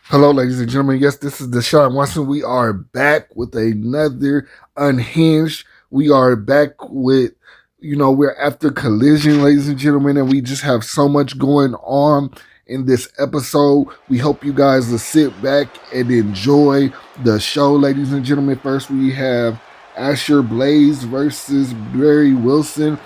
Hello, ladies and gentlemen. Yes, this is Deshaun Watson. We are back with another Unhinged. We are back with, we're after Collision, ladies and gentlemen, and we just have so much going on in this episode. We hope you guys will sit back and enjoy the show, ladies and gentlemen. First, we have Asher Blaze versus Barry Wilson.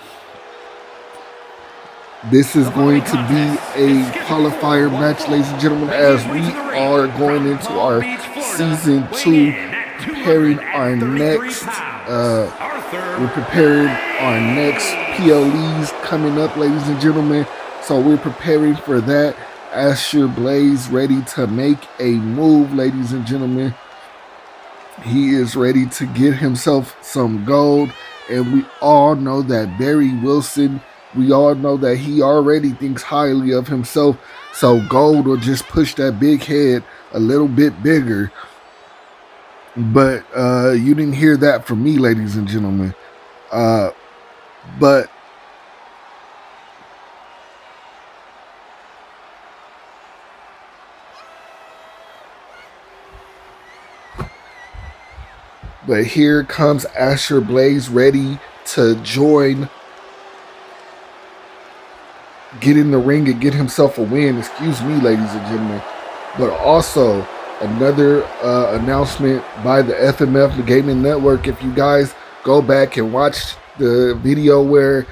This is going to be a qualifier match, ladies and gentlemen, as we are going into our season 2, preparing our next, we're preparing our next PLEs coming up, ladies and gentlemen. So we're preparing for that. Asher Blaze ready to make a move, ladies and gentlemen. He is ready to get himself some gold, and we all know that Barry Wilson, we all know that he already thinks highly of himself, so gold will just push that big head a little bit bigger. But you didn't hear that from me, ladies and gentlemen. But here comes Asher Blaze ready to join, get in the ring and get himself a win. Excuse me, ladies and gentlemen. But also another announcement by the FMF, the Gaming Network. If you guys go back and watch the video where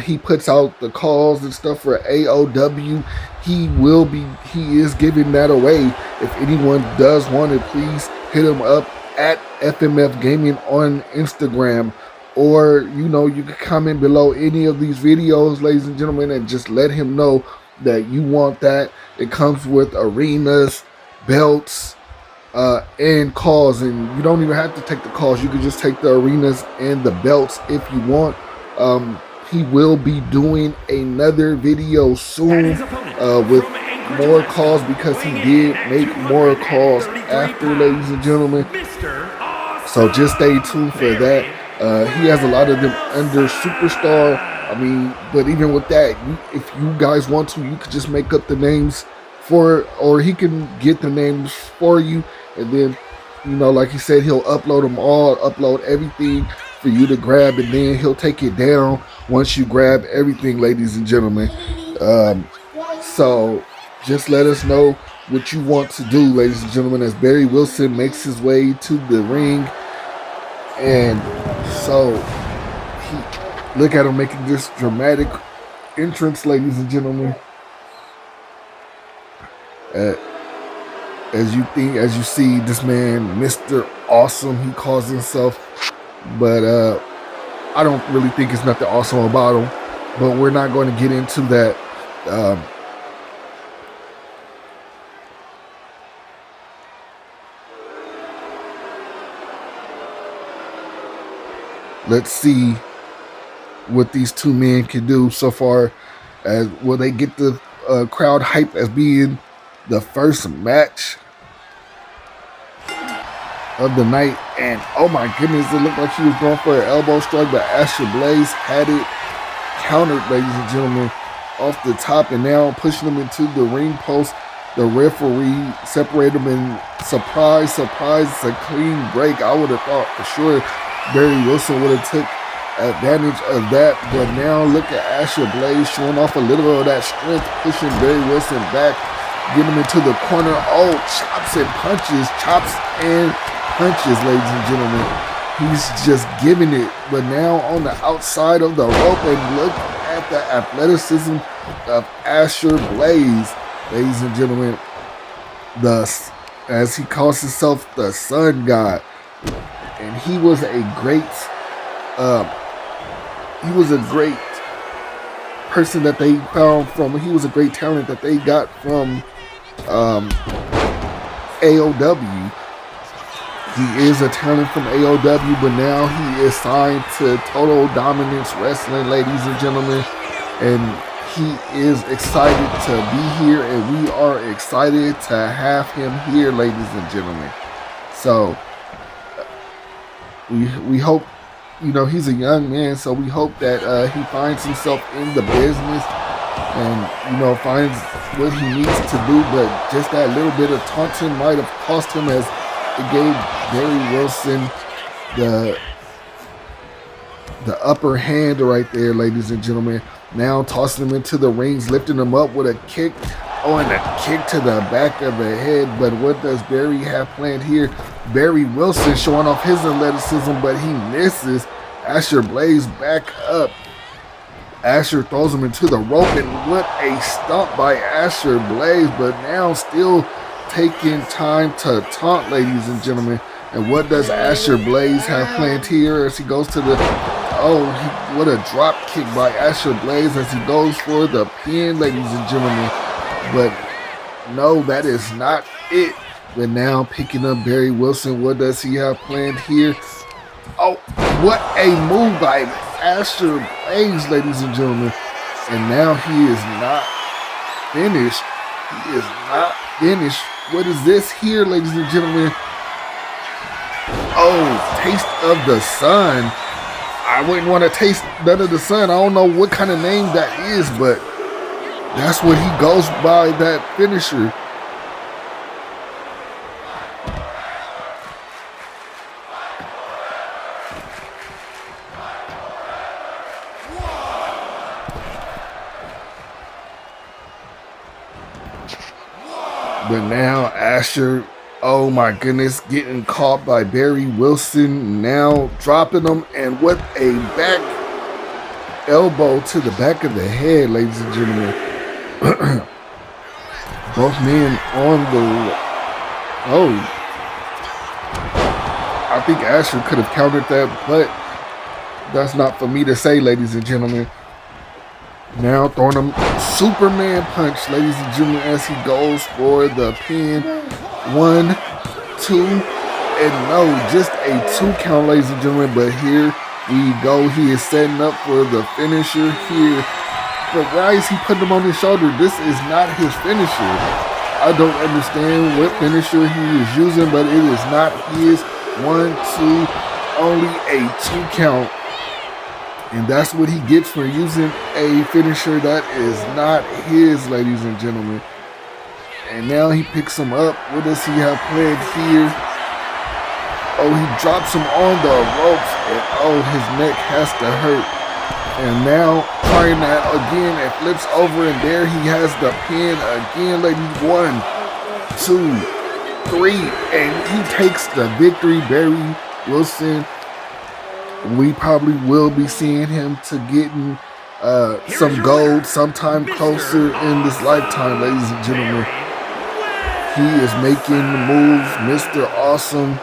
he puts out the calls and stuff for AOW, he is giving that away. If anyone does want it, please hit him up at FMF Gaming on Instagram, or you can comment below any of these videos, ladies and gentlemen, and just let him know that you want that. It comes with arenas, belts, and calls, and you don't even have to take the calls. You can just take the arenas and the belts if you want. He will be doing another video soon with more calls, because he did make more calls after, ladies and gentlemen. So just stay tuned for that. He has a lot of them under Superstar. But even with that, if you guys want to, you could just make up the names or he can get the names for you, and then, like he said, he'll upload them all, upload everything for you to grab, and then he'll take it down once you grab everything, ladies and gentlemen. So just let us know what you want to do, ladies and gentlemen, as Barry Wilson makes his way to the ring. And so look at him making this dramatic entrance, ladies and gentlemen. As you see, this man, Mr. Awesome, he calls himself, but I don't really think it's nothing awesome about him. But we're not going to get into that. Let's see what these two men can do so far. Will they get the crowd hype as being the first match of the night? And oh my goodness, it looked like he was going for an elbow strike, but Asher Blaze had it countered, ladies and gentlemen, off the top, and now pushing him into the ring post. The referee separated him, and surprise, it's a clean break. I would have thought for sure Barry Wilson would have took advantage of that, but now look at Asher Blaze showing off a little of that strength, pushing Barry Wilson back, getting him into the corner. Oh, chops and punches, ladies and gentlemen. He's just giving it, but now on the outside of the rope, and look at the athleticism of Asher Blaze, ladies and gentlemen. As he calls himself, the Sun God. And he was a great person that they found from. He was a great talent that they got from AOW. He is a talent from AOW, but now he is signed to Total Dominance Wrestling, ladies and gentlemen, and he is excited to be here, and we are excited to have him here, ladies and gentlemen. So we hope, he's a young man, so we hope that he finds himself in the business and, finds what he needs to do, but just that little bit of taunting might have cost him, as it gave Barry Wilson the upper hand right there, ladies and gentlemen. Now tossing him into the rings, lifting him up with a kick. Oh, and a kick to the back of the head. But what does Barry have planned here? Barry Wilson showing off his athleticism, but he misses. Asher Blaze back up. Asher throws him into the rope, and what a stomp by Asher Blaze, but now still taking time to taunt, ladies and gentlemen. And what does Asher Blaze have planned here as he goes to the... Oh, what a drop kick by Asher Blaze as he goes for the pin, ladies and gentlemen. But no, that is not it. But now picking up Barry Wilson, what does he have planned here? Oh, what a move by Asher Blaze, ladies and gentlemen. And now he is not finished. He is not finished. What is this here, ladies and gentlemen? Oh, taste of the sun. I wouldn't want to taste none of the sun. I don't know what kind of name that is, but that's what he goes by, that finisher. But now Asher, oh my goodness, getting caught by Barry Wilson, now dropping him, and what a back elbow to the back of the head, ladies and gentlemen. Both men on the... Oh. I think Asher could have countered that, but that's not for me to say, ladies and gentlemen. Now throwing him Superman punch, ladies and gentlemen, as he goes for the pin. 1, 2, and no, just a 2 count, ladies and gentlemen. But here we go. He is setting up for the finisher here. But why is he putting him on his shoulder? This is not his finisher. I don't understand what finisher he is using, but it is not his. 1, 2, only a 2 count. And that's what he gets for using a finisher that is not his, ladies and gentlemen. And now he picks him up. What does he have planned here? Oh, he drops him on the ropes. And oh, his neck has to hurt. And now trying that again. It flips over, and there he has the pin again, ladies. 1, 2, 3. And he takes the victory. Barry Wilson, we probably will be seeing him to getting some gold sometime closer in this lifetime, ladies and gentlemen. He is making moves. Mr. Awesome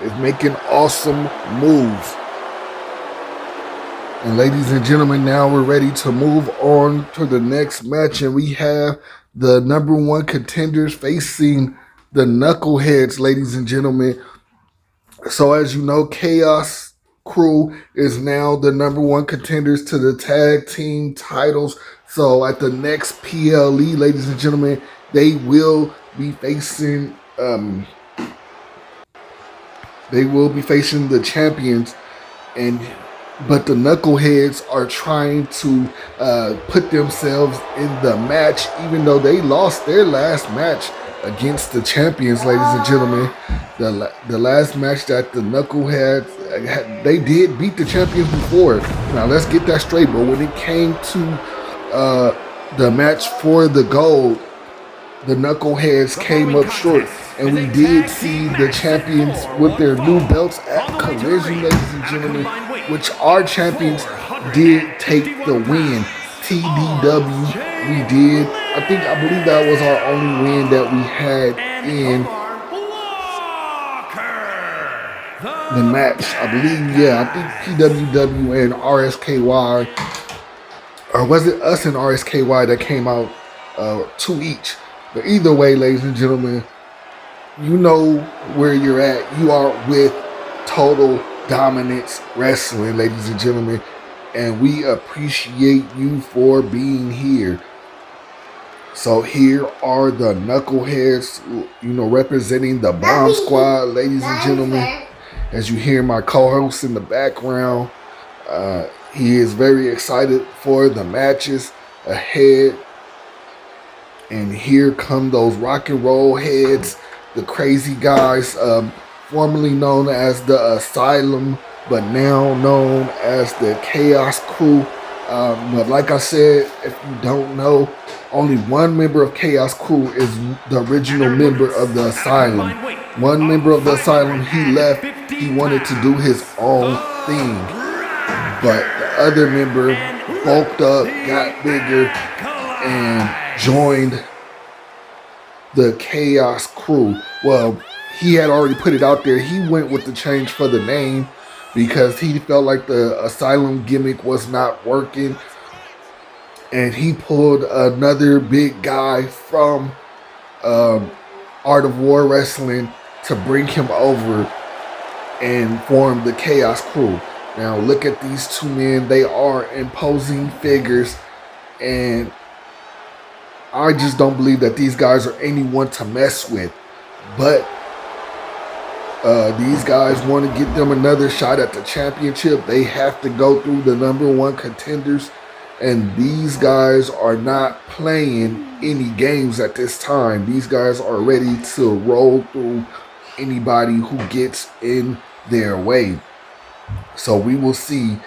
is making awesome moves. And ladies and gentlemen, now we're ready to move on to the next match. And we have the #1 contenders facing the Knuckleheads, ladies and gentlemen. So as you know, Chaos Crew is now the #1 contenders to the tag team titles. So at the next PLE, ladies and gentlemen, they will be facing the champions, but the Knuckleheads are trying to put themselves in the match, even though they lost their last match against the champions, ladies and gentlemen. The last match that the Knuckleheads, they did beat the champions before. Now let's get that straight. But when it came to the match for the gold, the Knuckleheads came up short. And we did see the champions with their new belts at Collision, ladies and gentlemen, which our champions did take the win. TDW, we did. I believe that was our only win that we had in the match. I believe, yeah, I think PWW and RSKY, or was it us and RSKY that came out 2 each? But either way, ladies and gentlemen, you know where you're at. You are with Total Dominance Wrestling, ladies and gentlemen, and we appreciate you for being here. So here are the Knuckleheads, representing the Bomb Squad, ladies and gentlemen. As you hear my co-host in the background, he is very excited for the matches. ahead. And here come those rock and roll heads, the crazy guys, formerly known as the Asylum, but now known as the Chaos Crew. But like I said, if you don't know, only one member of Chaos Crew is the original member of the Asylum. One member of the Asylum, he left. He wanted to do his own thing. But the other member bulked up, got bigger, and joined the Chaos Crew. Well, he had already put it out there. He went with the change for the name because he felt like the Asylum gimmick was not working. And he pulled another big guy from Art of War Wrestling to bring him over and form the Chaos Crew. Now look at these two men. They are imposing figures, and I just don't believe that these guys are anyone to mess with. But these guys want to get them another shot at the championship. They have to go through the #1 contenders. And these guys are not playing any games at this time. These guys are ready to roll through anybody who gets in their way. So we will see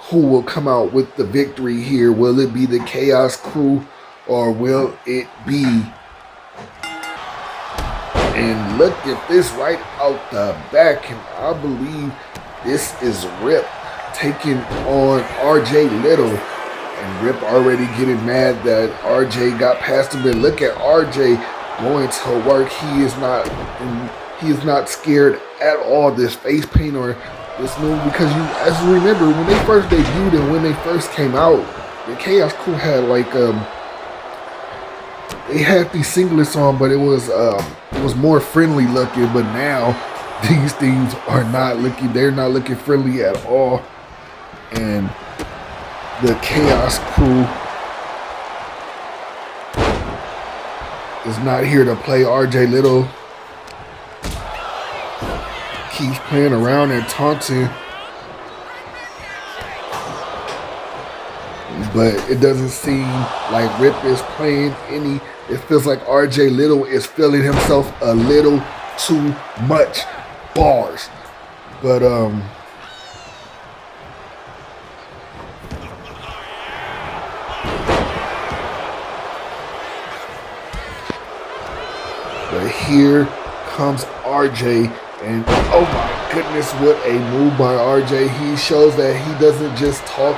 who will come out with the victory here. Will it be the Chaos Crew, or will it be? And look at this right out the back, and I believe this is Rip taking on RJ Little. And Rip already getting mad that RJ got past him. And look at RJ going to work. He is not scared at all. This face paint or this move, because as you remember, when they first debuted and when they first came out, the Chaos Crew had like they had these singlets on, but it was more friendly looking. But now these things are not looking. They're not looking friendly at all. And the Chaos Crew is not here to play. RJ Little keeps playing around and taunting, but it doesn't seem like Rip is playing any. It feels like RJ Little is feeling himself a little too much. Bars. But here comes RJ, and oh my goodness, what a move by RJ. He shows that he doesn't just talk,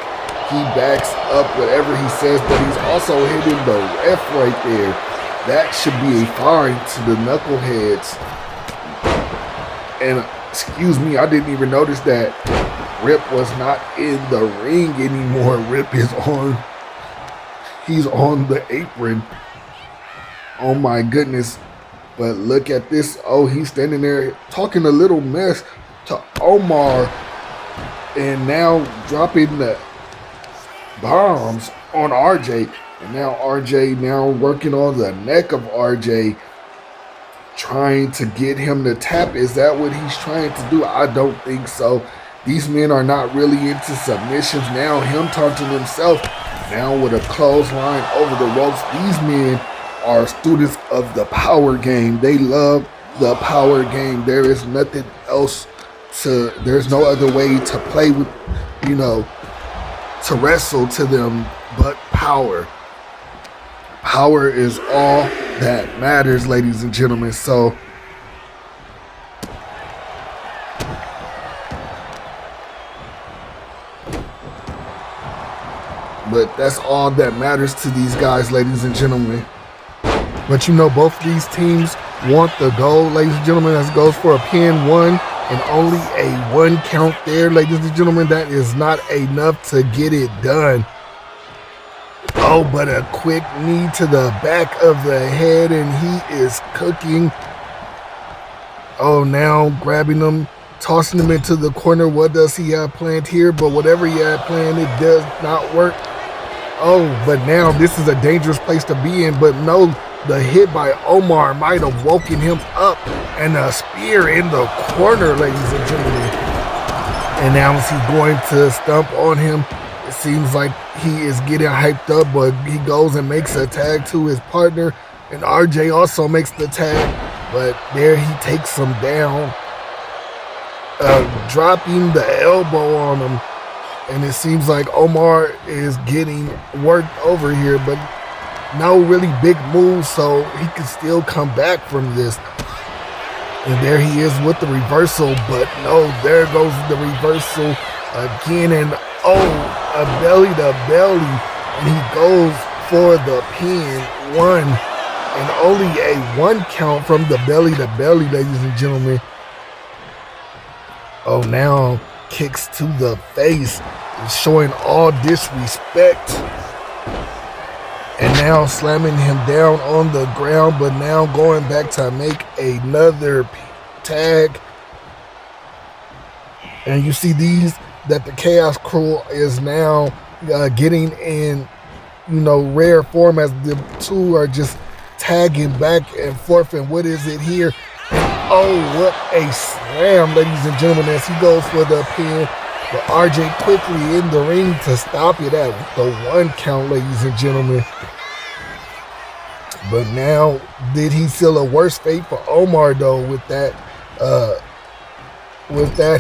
he backs up whatever he says, but he's also hitting the ref right there. That should be a fine to the knuckleheads. And excuse me, I didn't even notice that Rip was not in the ring anymore. Rip is he's on the apron. Oh my goodness. But look at this. Oh, he's standing there talking a little mess to Omar. And now dropping the bombs on RJ. And now RJ now working on the neck of RJ. Trying to get him to tap. Is that what he's trying to do? I don't think so. These men are not really into submissions. Now him taunting himself. Now with a clothesline over the ropes. These men are students of the power game. They love the power game. There is nothing else there's no other way to play with, to wrestle to them but power. Power is all that matters, ladies and gentlemen. So but that's all that matters to these guys, ladies and gentlemen. But both these teams want the gold, ladies and gentlemen. That goes for a pin, 1 and only a 1 count there, ladies and gentlemen. That is not enough to get it done. Oh, but a quick knee to the back of the head, and he is cooking. Oh, now grabbing him, tossing him into the corner. What does he have planned here? But whatever he had planned, it does not work. Oh, but now this is a dangerous place to be in. But no, the hit by Omar might have woken him up, and a spear in the corner, ladies and gentlemen. And now is he going to stomp on him? It seems like he is getting hyped up, but he goes and makes a tag to his partner, and RJ also makes the tag, but there he takes him down, dropping the elbow on him, and it seems like Omar is getting worked over here, but no really big moves, so he can still come back from this. And there he is with the reversal, but no, there goes the reversal again, and a belly to belly, and he goes for the pin, one, and only a 1 count from the belly to belly, ladies and gentlemen. Oh, now kicks to the face, showing all disrespect. And now slamming him down on the ground, but now going back to make another tag. And you see that the Chaos Crew is now getting in, rare form as the two are just tagging back and forth. And what is it here? And what a slam, ladies and gentlemen, as he goes for the pin. But RJ quickly in the ring to stop it at the 1 count, ladies and gentlemen. But now, did he seal a worse fate for Omar, though, with that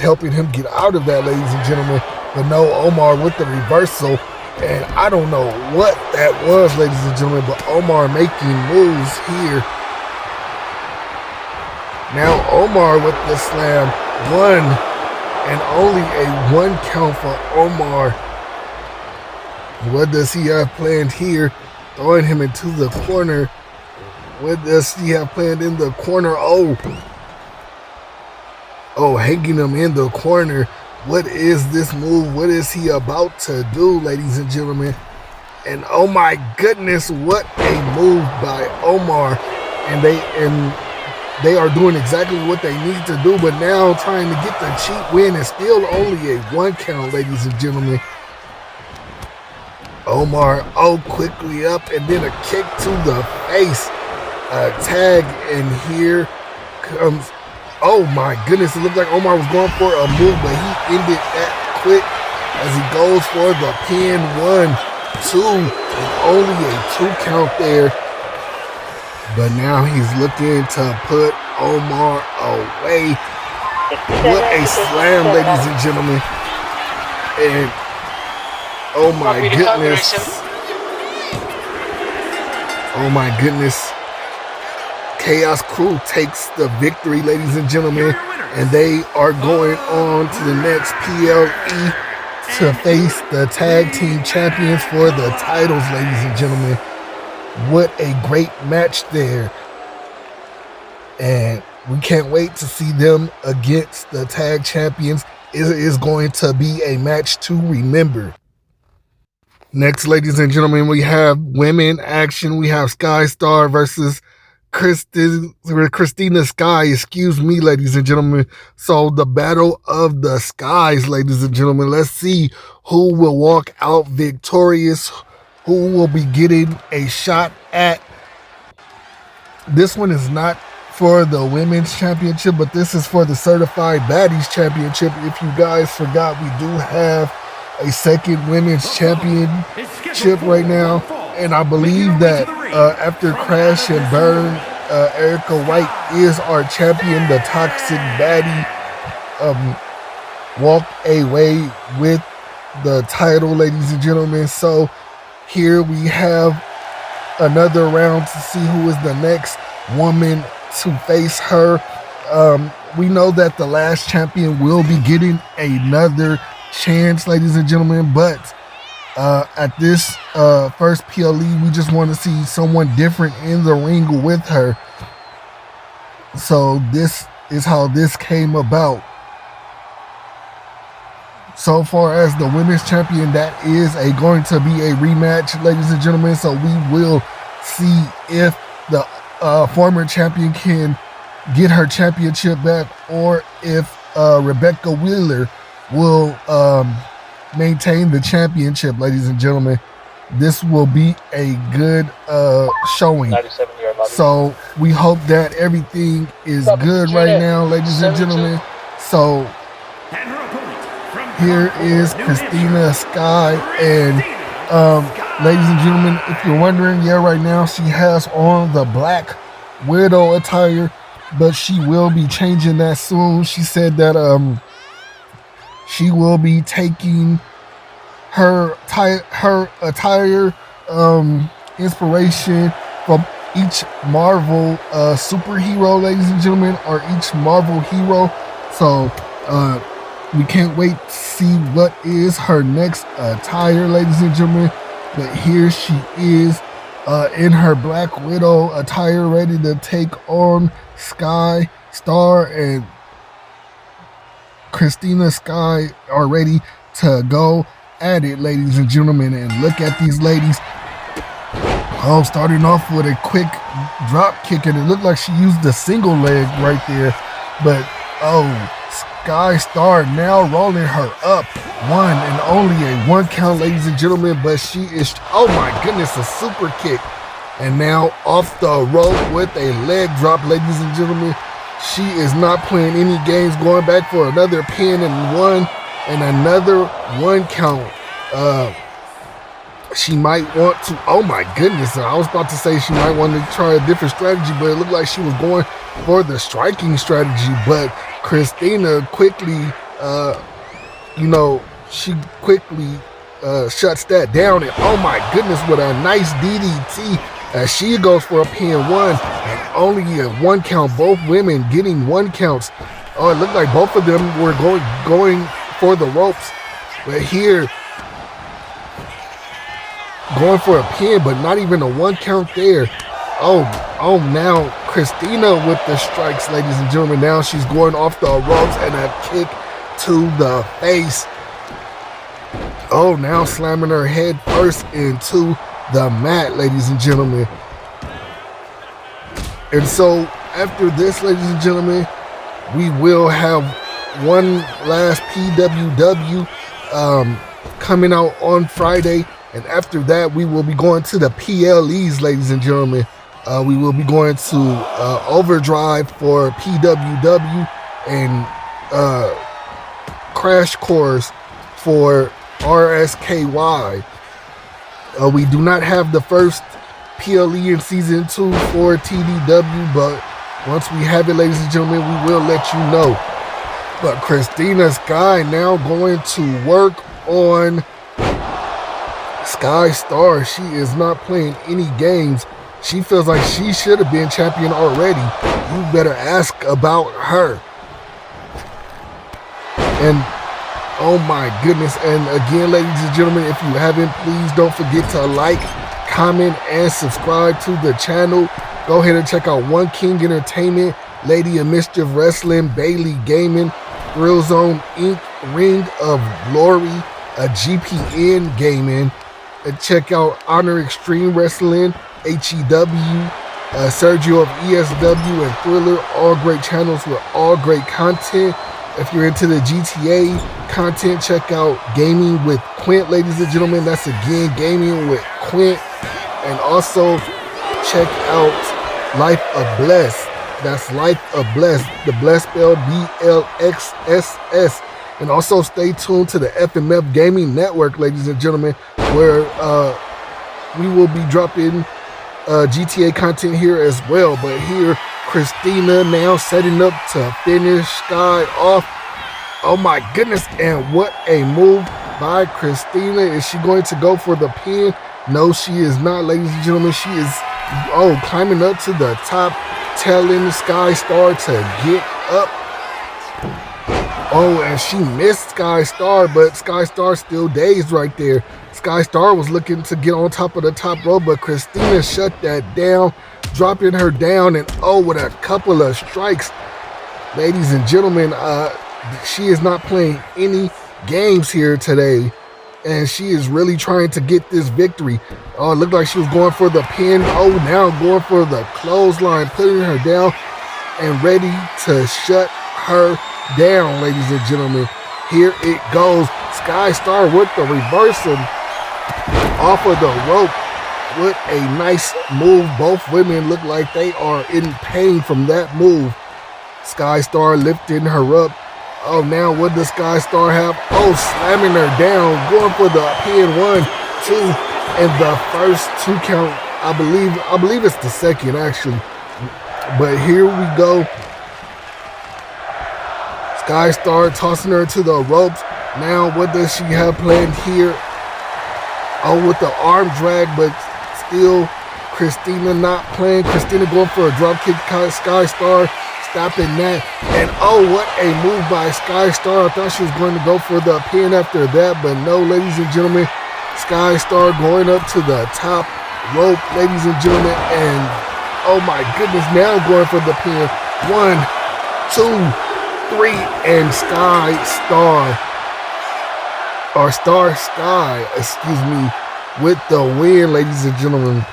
helping him get out of that, ladies and gentlemen? But no, Omar with the reversal. And I don't know what that was, ladies and gentlemen, but Omar making moves here. Now Omar with the slam, 1. And only a 1 count for Omar. What does he have planned here? Throwing him into the corner. What does he have planned in the corner? Hanging him in the corner. What is this move? What is he about to do, ladies and gentlemen? And oh my goodness, what a move by Omar. And they are doing exactly what they need to do, but now trying to get the cheap win and still only a 1 count, ladies and gentlemen. Omar, quickly up, and then a kick to the face. A tag, and here comes, oh my goodness, it looked like Omar was going for a move, but he ended that quick as he goes for the pin. 1, 2, and only a 2 count there. But now he's looking to put Omar away. What a slam, ladies and gentlemen. And oh my goodness. Oh my goodness. Chaos Crew takes the victory, ladies and gentlemen. And they are going on to the next PLE to face the tag team champions for the titles, ladies and gentlemen. What a great match there. And we can't wait to see them against the tag champions. It is going to be a match to remember. Next, ladies and gentlemen, we have women action. We have Sky Star versus Christina Sky. Excuse me, ladies and gentlemen. So the battle of the skies, ladies and gentlemen. Let's see who will walk out victorious. Who will be getting a shot at. This one is not for the women's championship, but this is for the Certified Baddies Championship. If you guys forgot, we do have a second women's championship right now. And I believe that after Crash and Burn, Erica White is our champion. The Toxic Baddie walked away with the title, ladies and gentlemen. So here we have another round to see who is the next woman to face her. We know that the last champion will be getting another chance, ladies and gentlemen, but at this first PLE, we just want to see someone different in the ring with her. So this is how this came about. So far as the women's champion, that is going to be a rematch, ladies and gentlemen. So we will see if the former champion can get her championship back, or if Rebecca Wheeler will maintain the championship, ladies and gentlemen. This will be a good showing. So we hope that everything is good right now, ladies and gentlemen. So here is Christina Sky, and Ladies and gentlemen, if you're wondering, yeah, right now she has on the Black Widow attire, but she will be changing that soon. She said that she will be taking her attire inspiration from each Marvel superhero, ladies and gentlemen, or each Marvel hero. So we can't wait to see what is her next attire, ladies and gentlemen. But here she is in her Black Widow attire, ready to take on Sky Star and Christina Sky are ready to go at it, ladies and gentlemen. And look at these ladies. Oh, starting off with a quick drop kick, and it looked like she used the single leg right there. But oh, Sky Star now rolling her up. One and only a 1 count, ladies and gentlemen. But she is, oh my goodness, a super kick. And now off the rope with a leg drop, ladies and gentlemen. She is not playing any games, going back for another pin and another 1 count. She might want to, oh my goodness, I was about to say she might want to try a different strategy, but it looked like she was going for the striking strategy. But Christina quickly, she quickly shuts that down. And oh my goodness, with a nice DDT as she goes for a pin 1 and only a 1 count. Both women getting 1 counts. Oh, it looked like both of them were going for the ropes. But here, going for a pin, but not even a 1 count there. Oh, now Christina with the strikes, ladies and gentlemen. Now she's going off the ropes and a kick to the face. Oh, now slamming her head first into the mat, ladies and gentlemen. And so after this, ladies and gentlemen, we will have one last PWW coming out on Friday. And after that, we will be going to the PLEs, ladies and gentlemen. We will be going to Overdrive for PWW and Crash Course for RSKY. We do not have the first PLE in Season 2 for TDW, but once we have it, ladies and gentlemen, we will let you know. But Christina Sky now going to work on Sky Star. She is not playing any games. She feels like she should have been champion already. You better ask about her. And oh my goodness. And again, ladies and gentlemen, if you haven't, please don't forget to like, comment, and subscribe to the channel. Go ahead and check out One King Entertainment, Lady of Mischief Wrestling, Bailey Gaming, Thrill Zone Inc., Ring of Glory, GPN Gaming. And check out Honor Extreme Wrestling, HEW, Sergio of ESW, and Thriller. All great channels with all great content. If you're into the GTA content, check out Gaming with Quint, ladies and gentlemen. That's again Gaming with Quint. And also check out Life of Bless. That's Life of Bless. The Bless spelled BLXSS. And also stay tuned to the FMF Gaming Network, ladies and gentlemen, where we will be dropping GTA content here as well. But here, Christina now setting up to finish Sky off. Oh my goodness, and what a move by Christina. Is she going to go for the pin? No, she is not, ladies and gentlemen. She is, climbing up to the top, telling Sky Star to get up. Oh, and she missed Sky Star, but Sky Star still dazed right there. Sky Star was looking to get on top of the top rope, but Christina shut that down, dropping her down, and with a couple of strikes. Ladies and gentlemen, she is not playing any games here today, and she is really trying to get this victory. Oh, it looked like she was going for the pin. Oh, now going for the clothesline, putting her down and ready to shut her down, ladies and gentlemen. Here it goes. Sky Star with the reversal off of the rope with a nice move. Both women look like they are in pain from that move. Sky Star lifting her up. Oh, now what does Sky Star have? Oh, slamming her down, going for the pin 1, 2 and the first 2 count. I believe it's the second actually. But here we go. Sky Star tossing her to the ropes. Now what does she have planned here? Oh, with the arm drag, but still Christina not playing. Christina going for a drop kick. Sky Star stopping that. And oh, what a move by Sky Star. I thought she was going to go for the pin after that, but no, ladies and gentlemen. Sky Star going up to the top rope, ladies and gentlemen. And oh my goodness, now going for the pin. 1, 2, 3, and Sky Star. Or Sky, excuse me, with the win, ladies and gentlemen.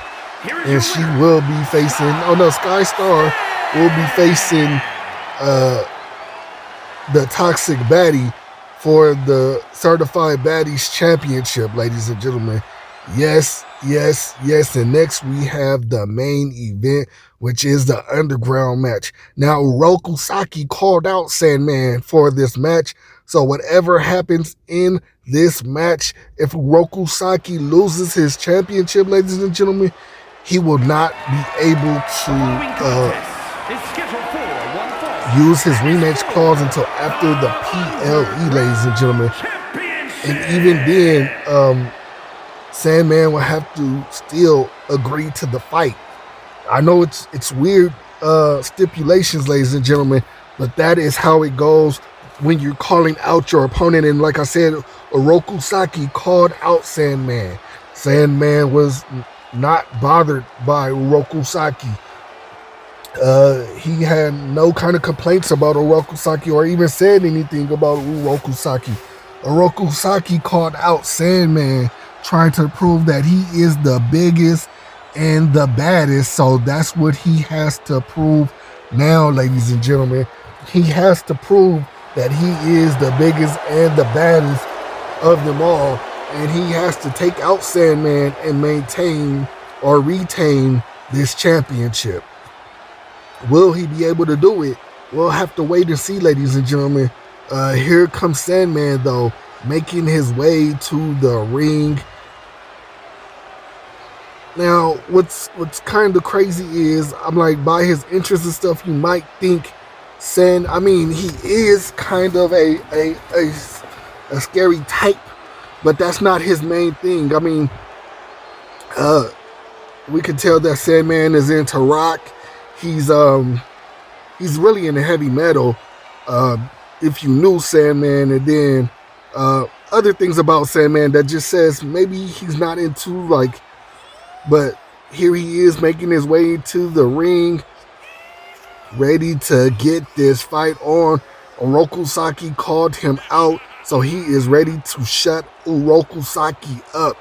And she will be facing, oh no, Sky Star will be facing the Toxic Baddie for the Certified Baddies Championship, ladies and gentlemen. Yes, yes, yes. And next we have the main event, which is the Underground match. Now, Uroku Saki called out Sandman for this match. So whatever happens in this match, if Uroku Saki loses his championship, ladies and gentlemen, he will not be able to use his rematch clause until after the PLE, ladies and gentlemen. And even then, Sandman will have to still agree to the fight. I know it's weird stipulations, ladies and gentlemen, but that is how it goes when you're calling out your opponent. And like I said, Uroku Saki called out Sandman. Sandman was not bothered by Uroku Saki. He had no kind of complaints about Uroku Saki or even said anything about Uroku Saki. Uroku Saki called out Sandman, trying to prove that he is the biggest and the baddest. So that's what he has to prove now, ladies and gentlemen. He has to prove that he is the biggest and the baddest of them all. And he has to take out Sandman and maintain or retain this championship. Will he be able to do it? We'll have to wait and see, ladies and gentlemen. Here comes Sandman, though, making his way to the ring. Now, what's kind of crazy is, I'm like, by his interests and stuff, you might think he is kind of a scary type, but that's not his main thing. I mean, we can tell that Sandman is into rock. He's really into heavy metal. If you knew Sandman, and then other things about Sandman that just says maybe he's not into but here he is making his way to the ring, ready to get this fight on. Uroku Saki called him out, so he is ready to shut Uroku Saki up.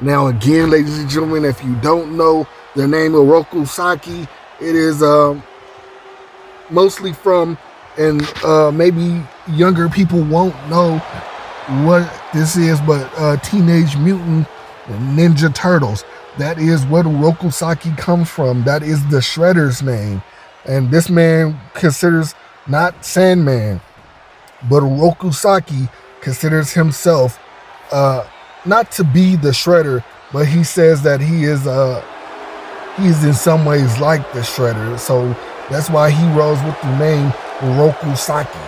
Now again, ladies and gentlemen, if you don't know the name Uroku Saki, it is mostly from, and maybe younger people won't know what this is, but Teenage Mutant Ninja Turtles. That is what Uroku Saki comes from. That is the Shredder's name. And this man considers not Sandman, but Uroku Saki considers himself not to be the Shredder, but he says that he's in some ways like the Shredder. So that's why he rolls with the name Uroku Saki.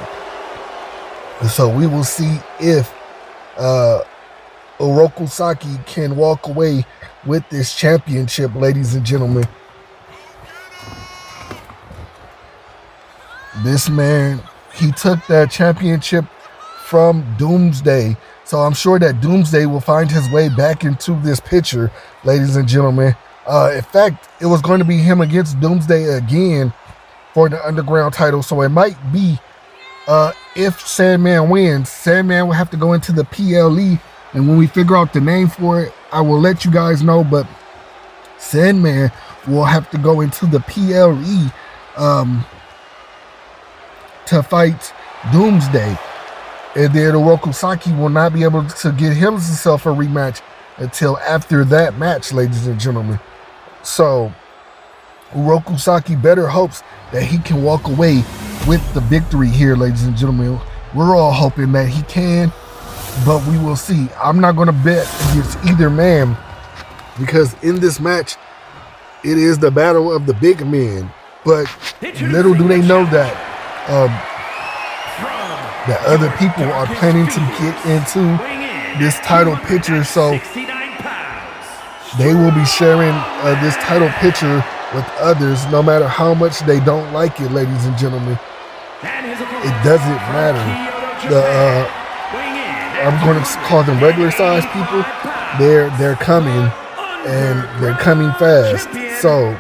So we will see if Uroku Saki can walk away with this championship, ladies and gentlemen. This man, he took that championship from Doomsday. So I'm sure that Doomsday will find his way back into this picture, ladies and gentlemen. In fact, it was going to be him against Doomsday again for the Underground title. So it might be, if Sandman wins, Sandman will have to go into the PLE. And when we figure out the name for it, I will let you guys know. But Sandman will have to go into the PLE to fight Doomsday. And then Uroku Saki will not be able to get himself a rematch until after that match, ladies and gentlemen. So Uroku Saki better hopes that he can walk away with the victory here, ladies and gentlemen. We're all hoping that he can. but we will see. I'm not going to bet against either man because in this match, it is the battle of the big men. But little do they know that that other people are planning to get into this title picture, so they will be sharing this title picture with others, no matter how much they don't like it, ladies and gentlemen. It doesn't matter. I'm going to call them regular size people. They're coming, and they're coming fast. So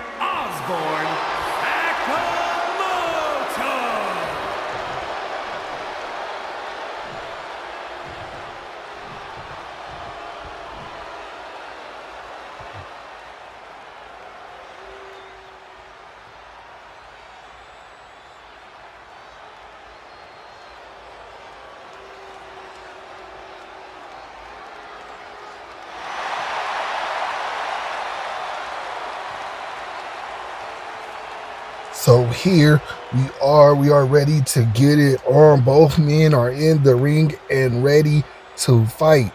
So here we are ready to get it on. Both men are in the ring and ready to fight.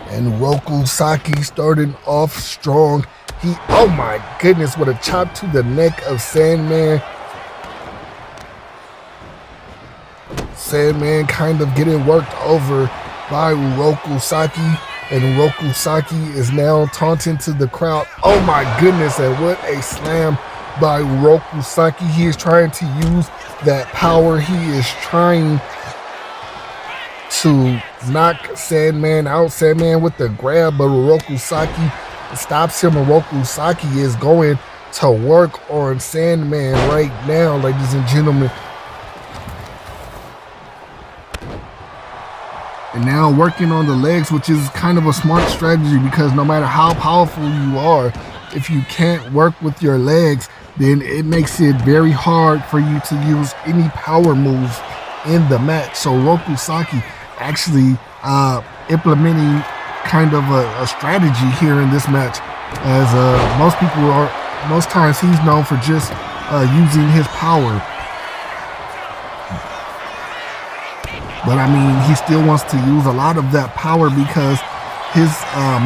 And Roku Saki starting off strong. Oh my goodness, what a chop to the neck of Sandman. Sandman kind of getting worked over by Uroku Saki, and Uroku Saki is now taunting to the crowd. Oh my goodness, and what a slam by Uroku Saki. He is trying to use that power. He is trying to knock Sandman out. Sandman with the grab, but Uroku Saki stops him. Uroku Saki is going to work on Sandman right now, ladies and gentlemen. And now working on the legs, which is kind of a smart strategy, because no matter how powerful you are, if you can't work with your legs, then it makes it very hard for you to use any power moves in the match. So Roku Saki actually implementing kind of a strategy here in this match, as most times he's known for just using his power. But I mean, he still wants to use a lot of that power because his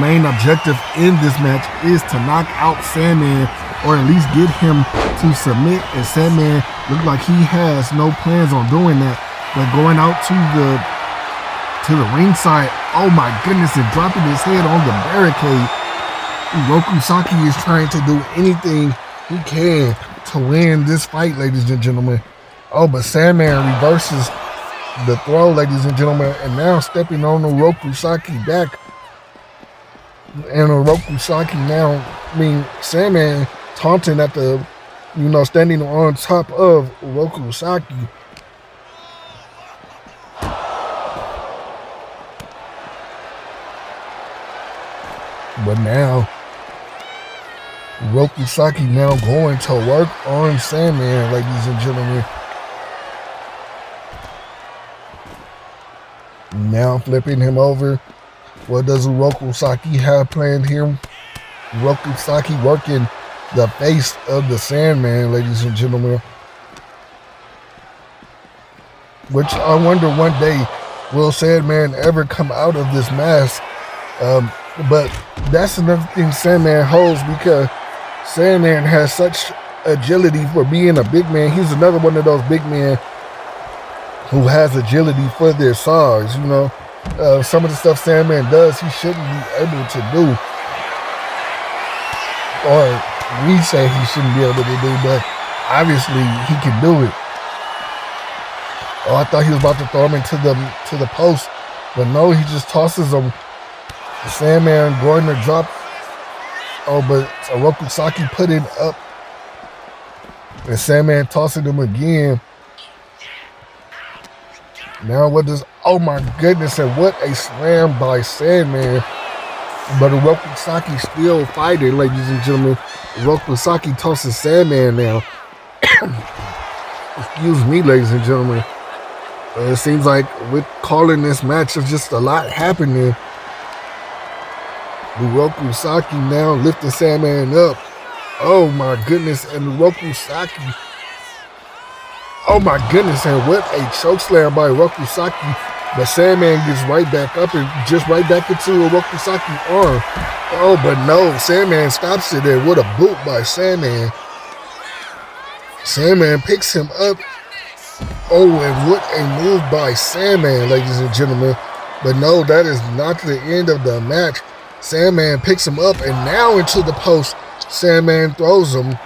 main objective in this match is to knock out Sandman, or at least get him to submit. And Sandman looks like he has no plans on doing that. But going out to the ringside, oh my goodness, and dropping his head on the barricade. Roku Saki is trying to do anything he can to win this fight, ladies and gentlemen. Oh, but Sandman reverses the throw, ladies and gentlemen, and now stepping on Uroku Saki back. And Uroku Saki now, Sandman taunting at the, standing on top of Uroku Saki. But now, Uroku Saki now going to work on Sandman, ladies and gentlemen. Now flipping him over. What does Uroku Saki have planned here? Uroku Saki working the face of the Sandman, ladies and gentlemen. Which I wonder one day, will Sandman ever come out of this mask? But that's another thing Sandman holds, because Sandman has such agility for being a big man. He's another one of those big men who has agility for their size. Some of the stuff Sandman does, he shouldn't be able to do, or we say he shouldn't be able to do, but obviously he can do it. Oh, I thought he was about to throw him into the post, but no, he just tosses him. Sandman going to drop. Oh, but Uroku Saki put it up, and Sandman tossing him again. Now oh my goodness, and what a slam by Sandman. But Uroku Saki still fighting, ladies and gentlemen. Uroku Saki tosses Sandman now. Excuse me, ladies and gentlemen. It seems like with calling this match, there's just a lot happening. Uroku Saki now lifting Sandman up. Oh my goodness, and Rokusaki. Oh my goodness, and what a chokeslam by Rokusaki. But Sandman gets right back up and just right back into a Rokusaki arm. Oh, but no, Sandman stops it there. What a boot by Sandman. Sandman picks him up. Oh, and what a move by Sandman, ladies and gentlemen. But no, that is not the end of the match. Sandman picks him up and now into the post. Sandman throws him.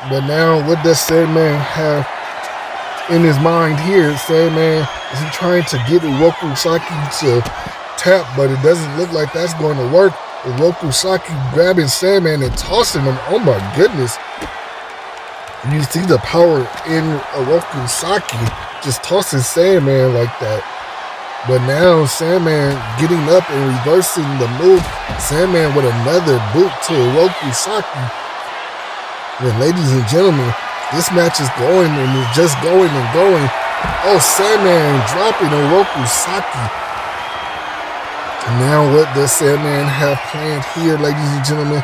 But now what does Sandman have in his mind here? Sandman, is he trying to get Rokusaki to tap? But it doesn't look like that's going to work. Rokusaki grabbing Sandman and tossing him. Oh my goodness. You see the power in Rokusaki just tossing Sandman like that. But now Sandman getting up and reversing the move. Sandman with another boot to Rokusaki. And ladies and gentlemen, this match is going and it's just going and going. Oh, Sandman dropping on Rokusaki. And now what does Sandman have planned here, ladies and gentlemen?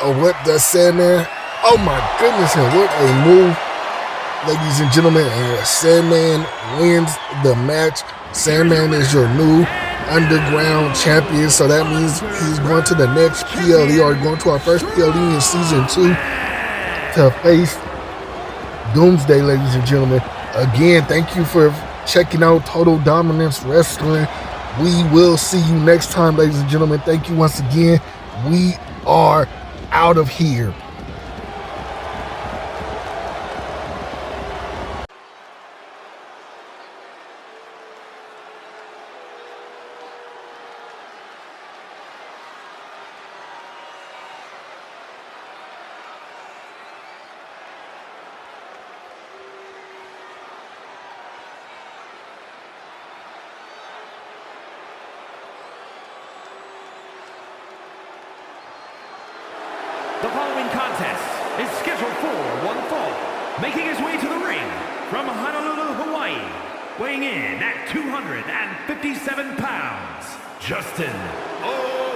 Oh, what does Sandman? Oh my goodness, and what a move, ladies and gentlemen. And Sandman wins the match. Sandman is your new underground champion. So that means he's going to the next PLE, or going to our first PLE in season 2 to face Doomsday, ladies and gentlemen. Again, thank you for checking out Total Dominance Wrestling. We will see you next time, ladies and gentlemen. Thank you once again. We are out of here. The following contest is scheduled for one fall, making his way to the ring from Honolulu, Hawaii, weighing in at 257 pounds, Justin Otunga!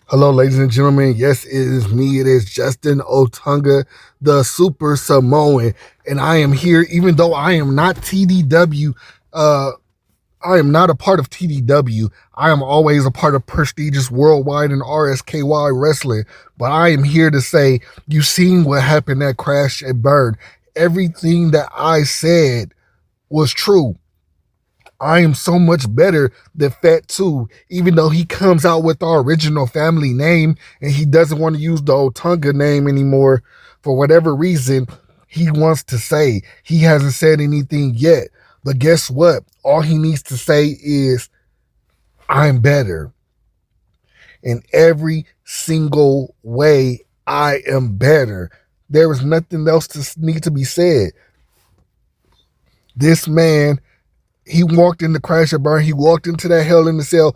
Hello, ladies and gentlemen. Yes, it is me. It is Justin Otunga, the Super Samoan. And I am here, even though I am not TDW I am not a part of TDW. I am always a part of prestigious worldwide and RSKY wrestling. But I am here to say, you seen what happened at Crash and Burn. Everything that I said was true. I am so much better than Fat 2, even though he comes out with our original family name and he doesn't want to use the Otunga name anymore for whatever reason he wants to say. He hasn't said anything yet. But guess what? All he needs to say is, I'm better. In every single way, I am better. There is nothing else to need to be said. This man, he walked in the Crash and Burn. He walked into that Hell in the Cell.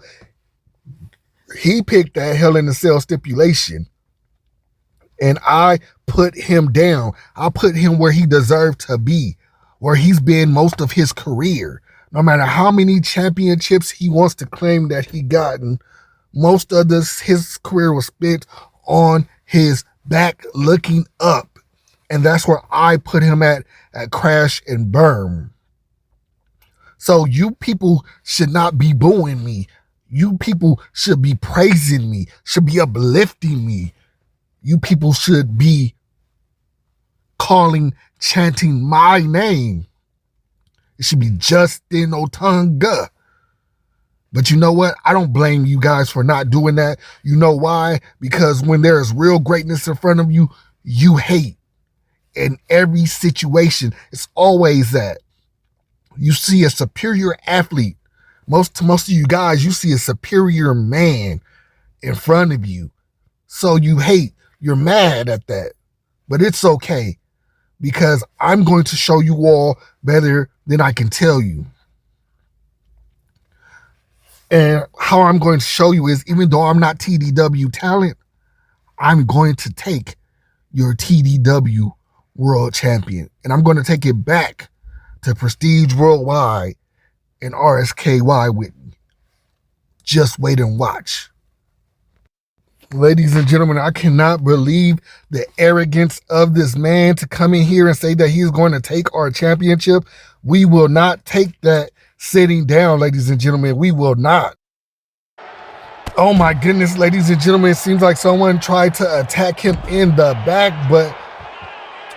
He picked that Hell in the Cell stipulation. And I put him down. I put him where he deserved to be, where he's been most of his career. No matter how many championships he wants to claim that he gotten, most of his career was spent on his back looking up. And that's where I put him at Crash and Burn. So you people should not be booing me. You people should be praising me, should be uplifting me. You people should be chanting my name. It should be Justin Otunga. But you know what? I don't blame you guys for not doing that. You know why? Because when there is real greatness in front of you, you hate. In every situation, it's always that. You see a superior athlete. Most of you guys, you see a superior man in front of you. So you hate. You're mad at that. But it's okay. Because I'm going to show you all better than I can tell you. And how I'm going to show you is, even though I'm not TDW talent, I'm going to take your TDW World Champion. And I'm going to take it back to Prestige Worldwide and RSKY with me. Just wait and watch. Ladies and gentlemen, I cannot believe the arrogance of this man to come in here and say that he's going to take our championship. We will not take that sitting down, ladies and gentlemen. We will not. Oh my goodness, ladies and gentlemen, it seems like someone tried to attack him in the back, but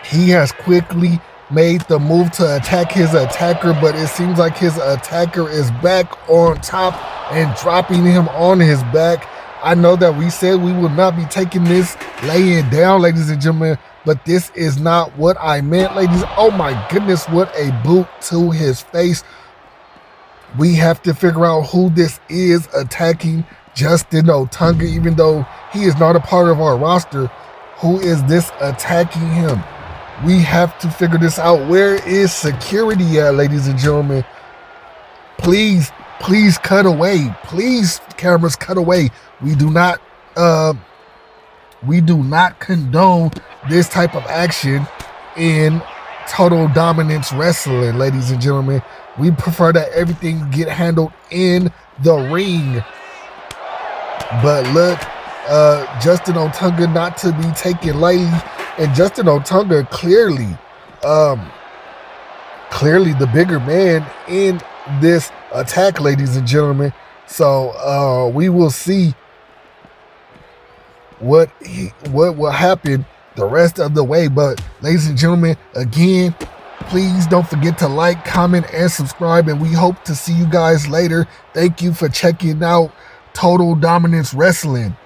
he has quickly made the move to attack his attacker, but it seems like his attacker is back on top and dropping him on his back. I know that we said we will not be taking this laying down, ladies and gentlemen, but this is not what I meant, ladies. Oh my goodness, what a boot to his face. We have to figure out who this is attacking Justin Otunga, even though he is not a part of our roster. Who is this attacking him? We have to figure this out. Where is security at, ladies and gentlemen? Please cut away. Please, cameras, cut away. We do not condone this type of action in Total Dominance Wrestling, ladies and gentlemen. We prefer that everything get handled in the ring. But look, Justin Otunga not to be taken lightly, and Justin Otunga clearly the bigger man in this attack, ladies and gentlemen. So we will see what will happen the rest of the way. But ladies and gentlemen, again, please don't forget to like, comment, and subscribe, and we hope to see you guys later. Thank you for checking out Total Dominance Wrestling.